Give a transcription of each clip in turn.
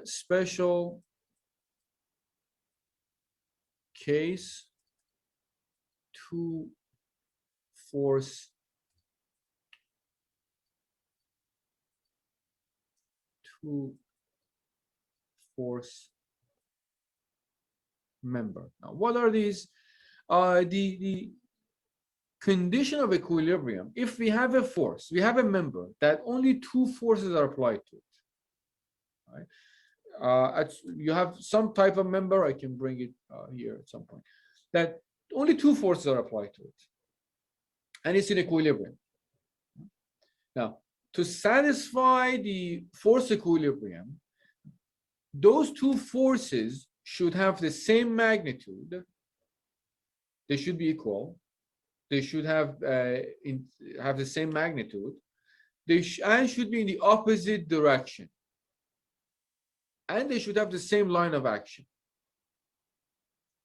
special case two force member. Now, what are these? The condition of equilibrium. If we have a force, we have a member that only two forces are applied to it. Right? You have some type of member. I can bring it here at some point. That only two forces are applied to it, and it's in equilibrium. Now, to satisfy the force equilibrium, those two forces should have the same magnitude. They should be equal. They should have the same magnitude. They should be in the opposite direction. And they should have the same line of action.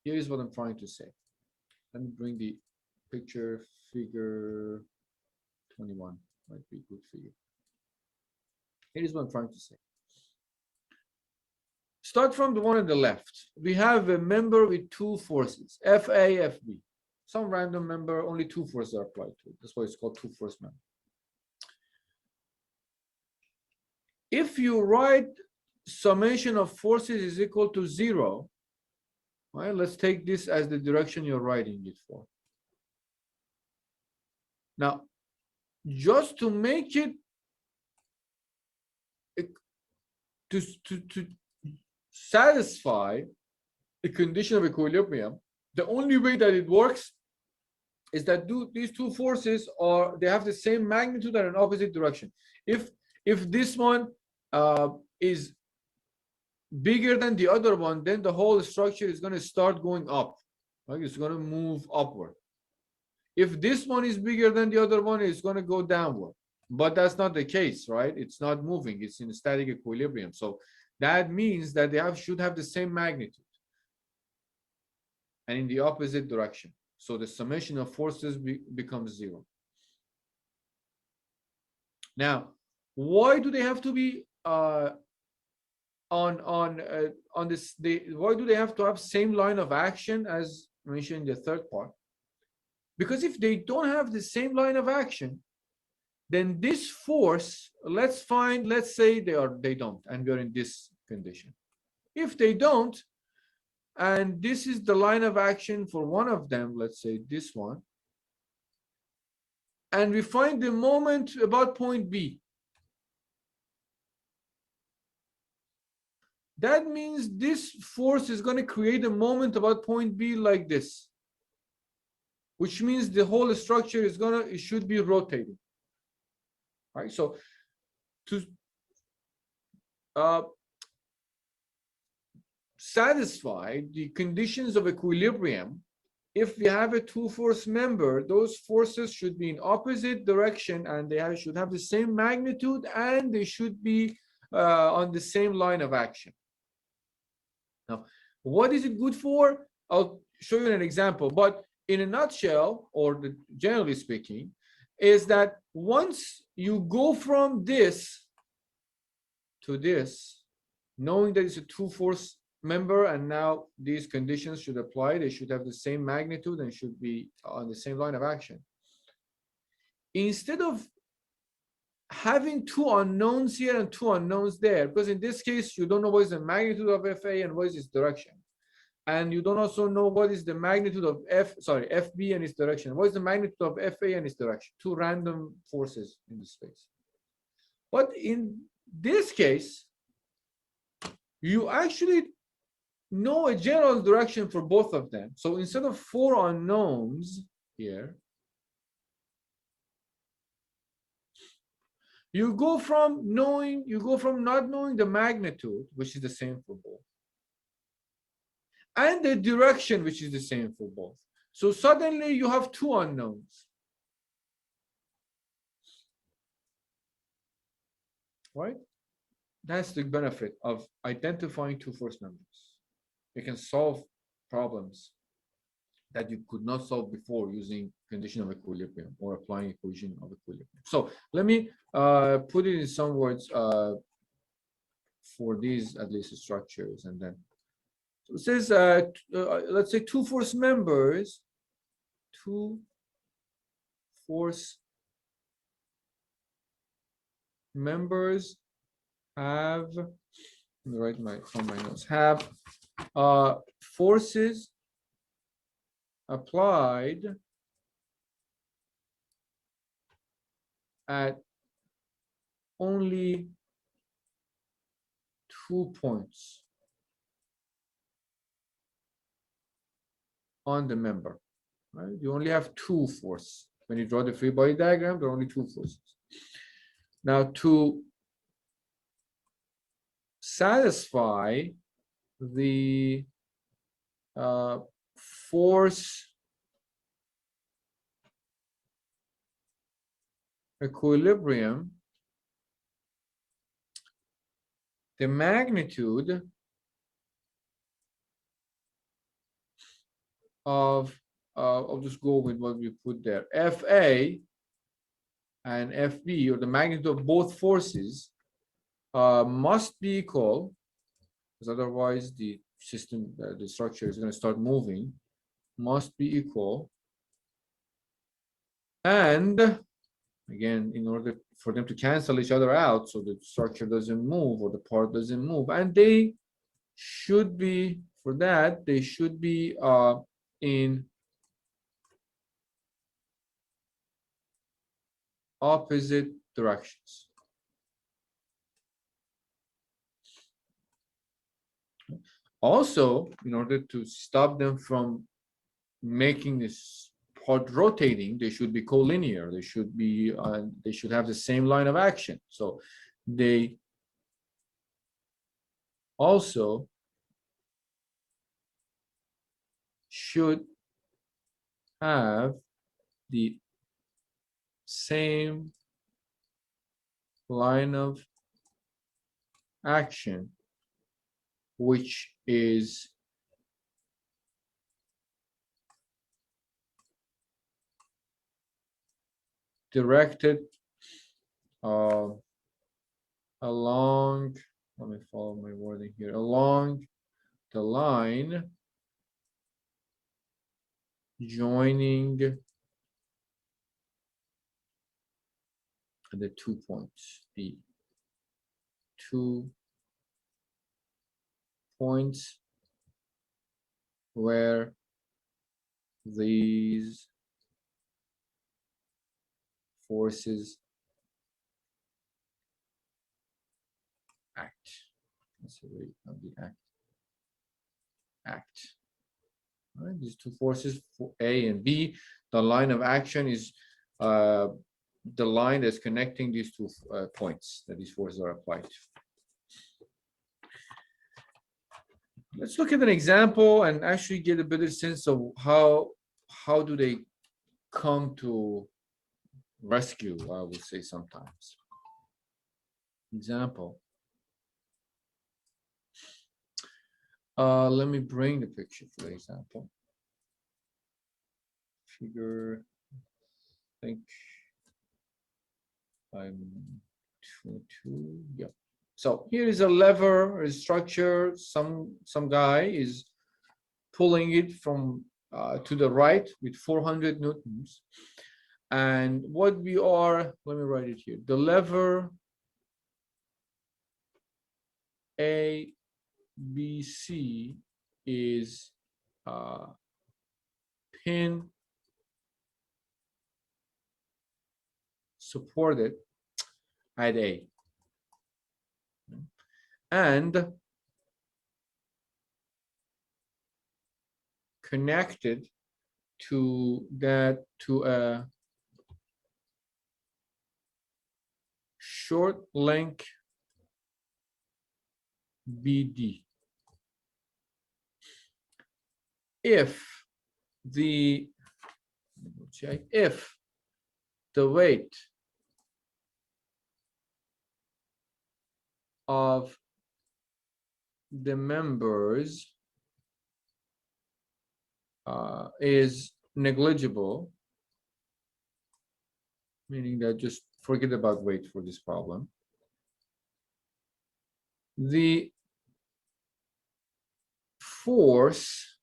Here is what I'm trying to say. Let me bring the picture, figure 21. Might be a good figure. Here is what I'm trying to say. Start from the one on the left. We have a member with two forces, FA, FB. Some random member, only two forces are applied to it. That's why it's called two-force member. If you write summation of forces is equal to 0, right, let's take this as the direction you're writing it for. Now, just to make it to satisfy the condition of equilibrium, the only way that it works is that these two forces they have the same magnitude and an opposite direction. If this one is bigger than the other one, then the whole structure is going to start going up. Right? It's going to move upward. If this one is bigger than the other one, it's going to go downward. But that's not the case, right? It's not moving. It's in static equilibrium. So that means that they should have the same magnitude and in the opposite direction. So the summation of forces becomes 0. Now, why do they have to be on this? Why do they have to have same line of action as mentioned in the third part? Because if they don't have the same line of action, then this force, let's say they don't, and we're in this condition. If they don't, and this is the line of action for one of them, let's say this one, and we find the moment about point B, that means this force is going to create a moment about point B like this, which means the whole structure it should be rotating. Right? So to satisfy the conditions of equilibrium, if we have a two-force member, those forces should be in opposite direction, and they should have the same magnitude, and they should be on the same line of action. Now, what is it good for? I'll show you an example, but in a nutshell, or generally speaking, is that once you go from this to this, knowing that it's a two-force member, and now these conditions should apply, they should have the same magnitude and should be on the same line of action. Instead of having two unknowns here and two unknowns there, because in this case, you don't know what is the magnitude of FA and what is its direction. And you don't also know what is the magnitude of FB and its direction. What is the magnitude of FA and its direction? Two random forces in the space. But in this case, you actually know a general direction for both of them. So instead of 4 unknowns here, you go from not knowing the magnitude, which is the same for both, and the direction, which is the same for both. So suddenly you have 2 unknowns. Right? That's the benefit of identifying two-force members. You can solve problems that you could not solve before using condition of equilibrium or applying equation of equilibrium. So let me put it in some words for these at least structures. And then so it says let's say two force members have, let me write from my notes, have forces applied at only 2 points on the member, right? You only have 2 forces. When you draw the free body diagram, there are only 2 forces. Now, to satisfy the force equilibrium, the magnitude of I'll just go with what we put there, FA and FB, or the magnitude of both forces, must be equal, because otherwise the system, the structure is going to start moving, must be equal. And again, in order for them to cancel each other out, so the structure doesn't move or the part doesn't move, and they should be, for that, they should be in opposite directions. Also, in order to stop them from making this part rotating, they should be collinear. They should have the same line of action. So they also should have the same line of action, which is directed along, let me follow my wording here, along the line joining the 2 points, the 2 points where these forces act. That's the way of the act. All right, these 2 forces, for A and B, the line of action is the line that's connecting these 2 points that these forces are applied to. Let's look at an example and actually get a better sense of how do they come to rescue, I would say sometimes. Example. Let me bring the picture for the example. Figure, I think I'm 22. Yeah. So here is a lever, a structure. Some guy is pulling it from to the right with 400 newtons. And what we are, let me write it here. The lever ABC is pin supported at A, and connected to a short link BD. If the weight of the members is negligible, meaning that just forget about weight for this problem, the force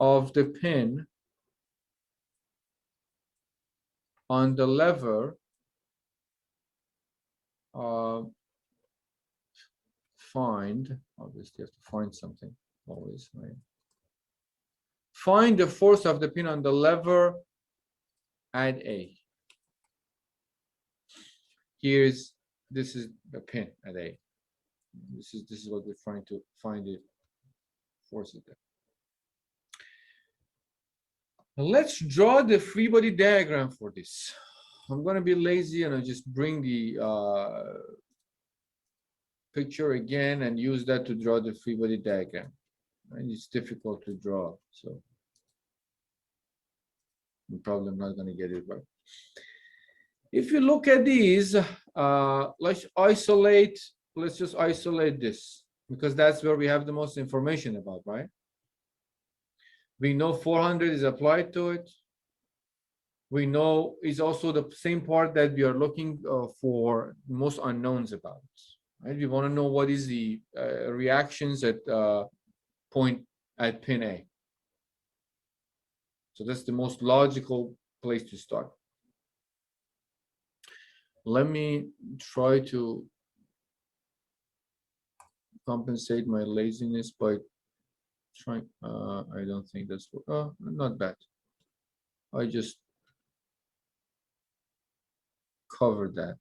of the pin on the lever find, obviously you have to find something always, right? Find the force of the pin on the lever at A. This is the pin at A. This is what we're trying to find the forces there. Now let's draw the free body diagram for this. I'm going to be lazy and I'll just bring the picture again and use that to draw the free body diagram. And it's difficult to draw, so I'm probably not going to get it right. If you look at these, let's just isolate this, because that's where we have the most information about, right? We know 400 is applied to it. We know it's also the same part that we are looking for most unknowns about, right? We want to know what is the reactions at point at pin A. So that's the most logical place to start. Let me try to compensate my laziness by trying. I don't think that's not bad. I just covered that.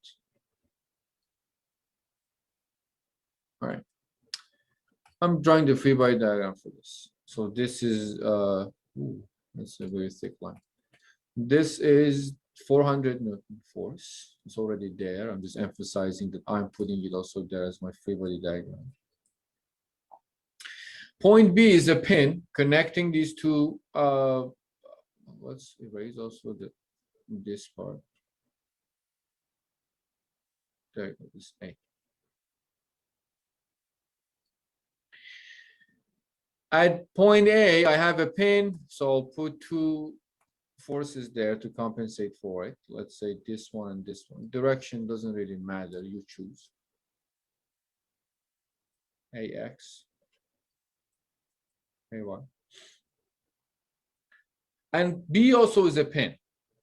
All right. I'm drawing the free body diagram for this. So this is that's a very thick line. This is 400 Newton force. It's already there. I'm just emphasizing that I'm putting it also there as my free body diagram. Point B is a pin connecting these two. Let's erase also this part. There it is, A. At point A, I have a pin, so I'll put two forces there to compensate for it. Let's say this one and this one. Direction doesn't really matter, you choose. AX, AY. And B also is a pin.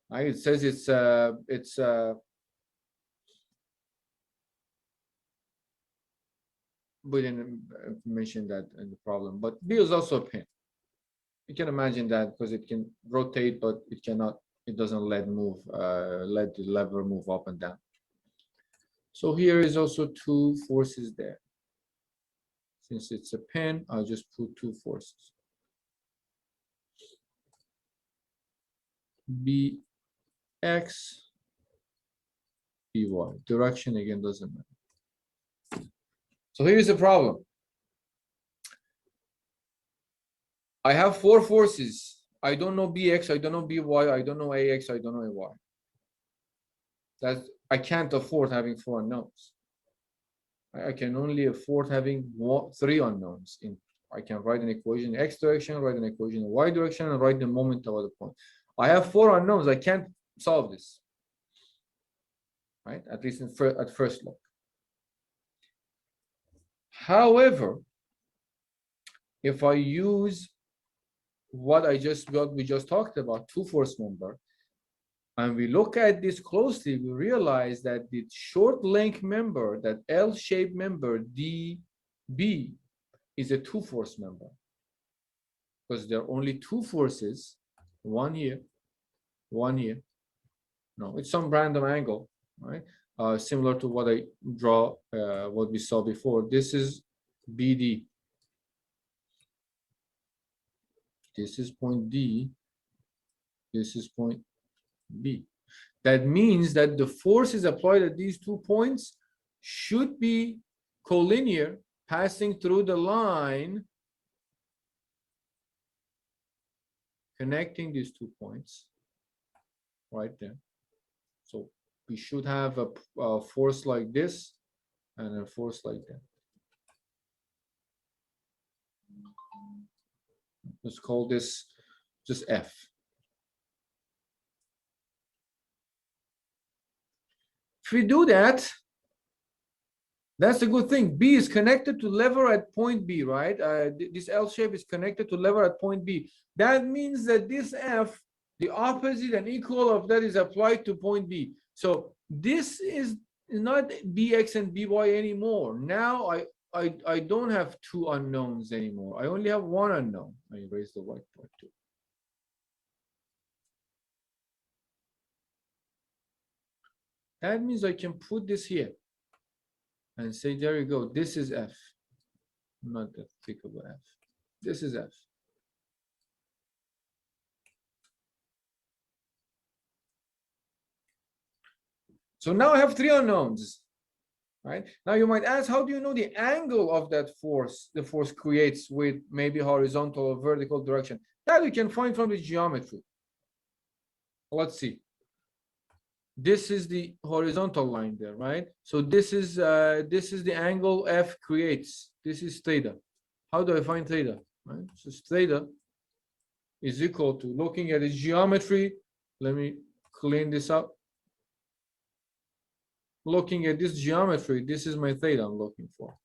Right? It says we didn't mention that in the problem, but B is also a pin. You can imagine that because it can rotate, but it cannot. It doesn't let the lever move up and down. So here is also two forces there. Since it's a pin, I'll just put two forces. BX, BY. Direction again doesn't matter. So here's the problem. I have four forces. I don't know BX, I don't know BY, I don't know AX, I don't know AY. I can't afford having four unknowns. I can only afford having three unknowns. I can write an equation in X direction, write an equation in Y direction, and write the moment about the point. I have four unknowns. I can't solve this, right? At least at first look. However, if I use what we just talked about, two force member, and we look at this closely, we realize that the short length member, that L-shaped member DB, is a two force member, because there are only two forces, one here, one here. No, it's some random angle, right? Similar to what I draw, what we saw before. This is BD. This is point D. This is point B. That means that the forces applied at these 2 points should be collinear, passing through the line connecting these 2 points right there. So we should have a force like this and a force like that. Let's call this just F. If we do that, That's a good thing. B is connected to lever at point B, right? This L shape is connected to lever at point B. That means that this F, the opposite and equal of that is applied to point B. So this is not Bx and By anymore. Now I don't have two unknowns anymore. I only have one unknown. I erase the white part too. That means I can put this here and say, there you go, this is F. Not that thick of a F. This is F. So now I have three unknowns, right? Now you might ask, how do you know the angle of that force the force creates with maybe horizontal or vertical direction? That we can find from the geometry. Let's see. This is the horizontal line there, right? So this is the angle F creates. This is theta. How do I find theta? Right? So theta is equal to, looking at the geometry. Let me clean this up. Looking at this geometry, this is my theta I'm looking for.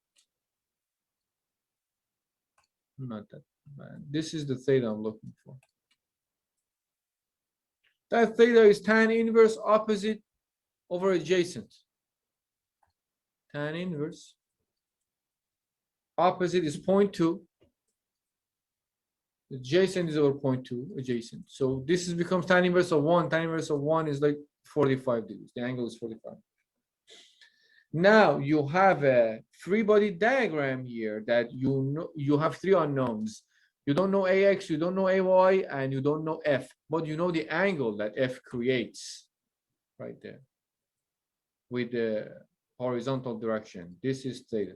Not that bad. This is the theta I'm looking for. That theta is tan inverse opposite over adjacent. Tan inverse opposite is 0.2. Adjacent is over 0.2 adjacent. So this is becomes tan inverse of 1. Tan inverse of 1 is like 45 degrees. The angle is 45. Now you have a free body diagram here that you know you have three unknowns. You don't know AX, you don't know AY, and you don't know F, but you know the angle that F creates right there with the horizontal direction. This is theta.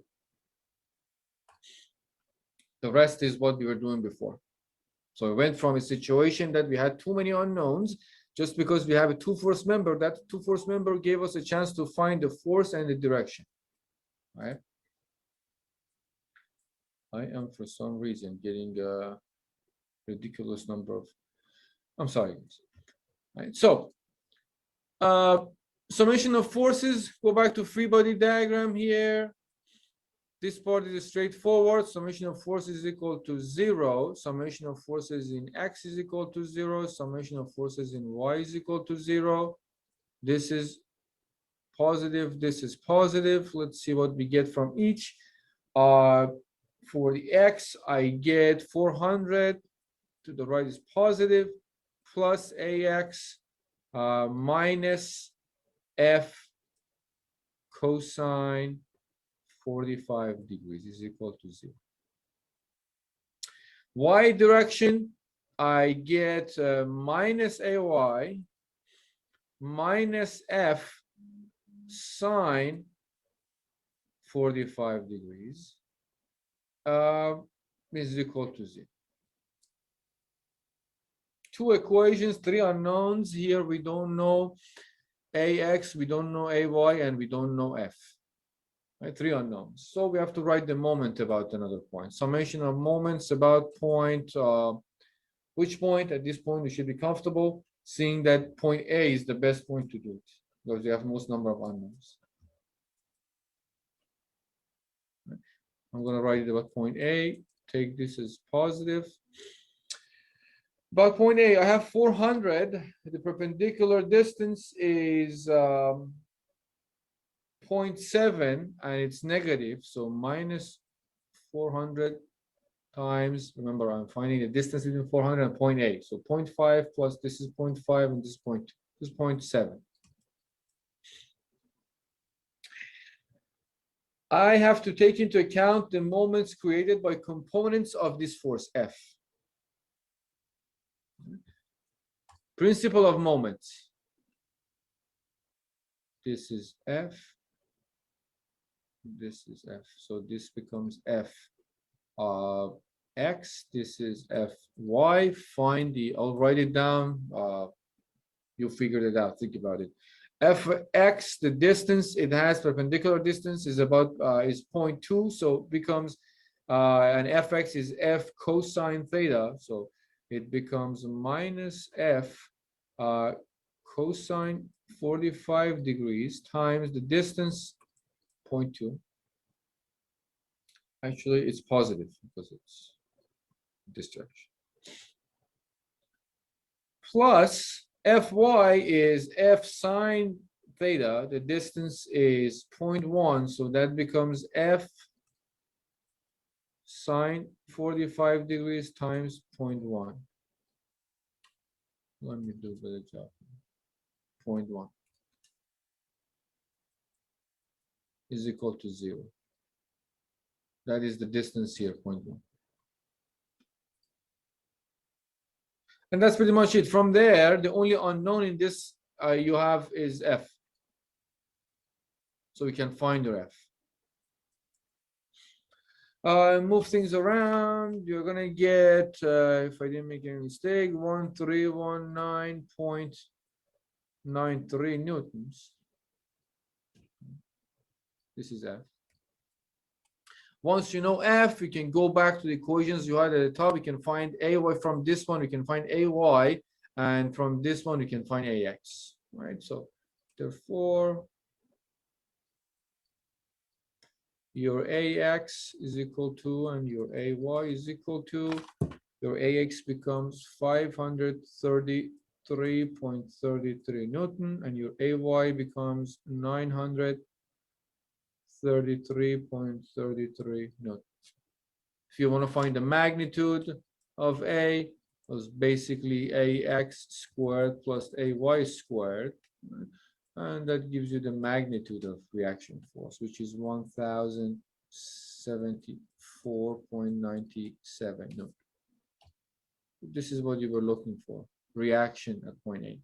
The rest is what we were doing before. So we went from a situation that we had too many unknowns. Just because we have a two-force member, that two-force member gave us a chance to find the force and the direction, right? I am, for some reason, getting a ridiculous number of, I'm sorry. Right, so summation of forces, go back to free body diagram here. This part is straightforward. Summation of forces is equal to 0. Summation of forces in X is equal to 0. Summation of forces in Y is equal to 0. This is positive. This is positive. Let's see what we get from each. For the X, I get 400. To the right is positive, plus AX minus F cosine 45 degrees is equal to 0. Y direction, I get minus AY minus F sine 45 degrees is equal to 0. Two equations, three unknowns. Here we don't know AX, we don't know AY, and we don't know F. Right? Three unknowns. So we have to write the moment about another point. Summation of moments about point, which point at this point we should be comfortable, seeing that point A is the best point to do it, because we have most number of unknowns. Right? I'm going to write it about point A, take this as positive. About point A, I have 400. The perpendicular distance is 0.7 and it's negative, so minus 400 times, remember I'm finding the distance between 400 and 0.8, so 0.5 plus this is 0.5 and this is 0.2, this is 0.7. I have to take into account the moments created by components of this force F. Principle of moments. This is F. This is F. So this becomes F X. This is Fy. Find the, I'll write it down. You figured it out. Think about it. Fx, the distance it has, perpendicular distance is about is 0.2. So it becomes and Fx is F cosine theta. So it becomes minus F cosine 45 degrees times the distance 0.2 Actually, it's positive because it's this direction. Plus Fy is F sine theta. The distance is 0.1, so that becomes F sine 45 degrees times 0.1. Let me do a better job. 0.1 is equal to 0. That is the distance here, 0.1. And that's pretty much it. From there, the only unknown in this you have is F. So we can find your F. Move things around. You're gonna get, if I didn't make any mistake, 1319.93 newtons. This is F. Once you know F, you can go back to the equations you had at the top. You can find AY from this one. You can find AY, and from this one you can find AX. Right. So therefore, your AX is equal to, and your AY is equal to, your AX becomes 533.33 Newton, and your AY becomes 933.33 Newton. If you want to find the magnitude of A, it was basically AX squared plus AY squared. And that gives you the magnitude of reaction force, which is 1074.97 Newton. This is what you were looking for, reaction at point A.